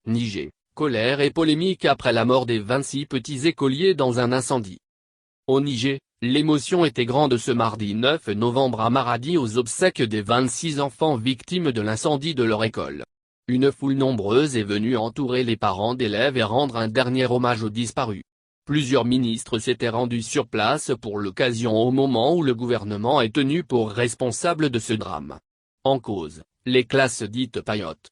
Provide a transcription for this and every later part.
Niger, colère et polémique après la mort des 26 petits écoliers dans un incendie. Au Niger, l'émotion était grande ce mardi 9 novembre à Maradi aux obsèques des 26 enfants victimes de l'incendie de leur école. Une foule nombreuse est venue entourer les parents d'élèves et rendre un dernier hommage aux disparus. Plusieurs ministres s'étaient rendus sur place pour l'occasion au moment où le gouvernement est tenu pour responsable de ce drame. En cause, les classes dites paillotes.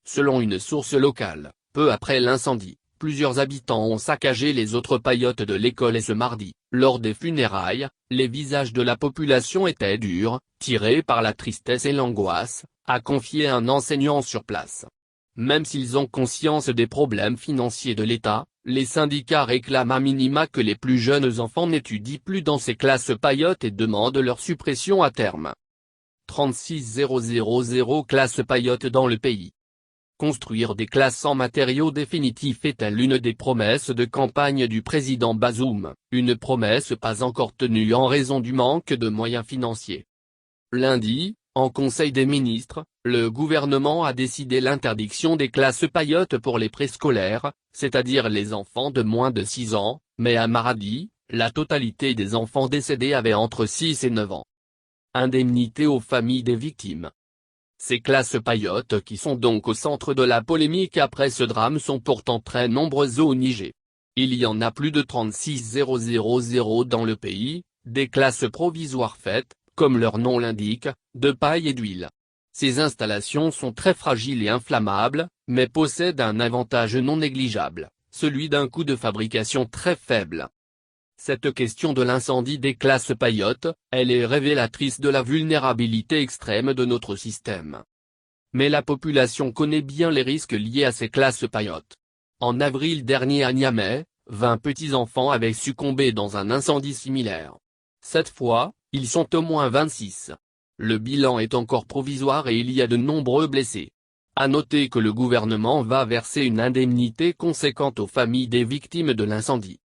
Selon une source locale, peu après l'incendie, plusieurs habitants ont saccagé les autres paillotes de l'école et ce mardi, lors des funérailles, les visages de la population étaient durs, tirés par la tristesse et l'angoisse, a confié un enseignant sur place. Même s'ils ont conscience des problèmes financiers de l'État, les syndicats réclament à minima que les plus jeunes enfants n'étudient plus dans ces classes paillotes et demandent leur suppression à terme. 36 000 classes paillotes dans le pays. Construire des classes sans matériaux définitifs est-elle l'une des promesses de campagne du président Bazoum, une promesse pas encore tenue en raison du manque de moyens financiers. Lundi, en Conseil des ministres, le gouvernement a décidé l'interdiction des classes paillotes pour les préscolaires, c'est-à-dire les enfants de moins de 6 ans, mais à Maradi, la totalité des enfants décédés avaient entre 6 et 9 ans. Indemnité aux familles des victimes. Ces classes paillotes qui sont donc au centre de la polémique après ce drame sont pourtant très nombreuses au Niger. Il y en a plus de 36 000 dans le pays, des classes provisoires faites, comme leur nom l'indique, de paille et d'huile. Ces installations sont très fragiles et inflammables, mais possèdent un avantage non négligeable, celui d'un coût de fabrication très faible. Cette question de l'incendie des classes paillotes, elle est révélatrice de la vulnérabilité extrême de notre système. Mais la population connaît bien les risques liés à ces classes paillotes. En avril dernier à Niamey, 20 petits-enfants avaient succombé dans un incendie similaire. Cette fois, ils sont au moins 26. Le bilan est encore provisoire et il y a de nombreux blessés. À noter que le gouvernement va verser une indemnité conséquente aux familles des victimes de l'incendie.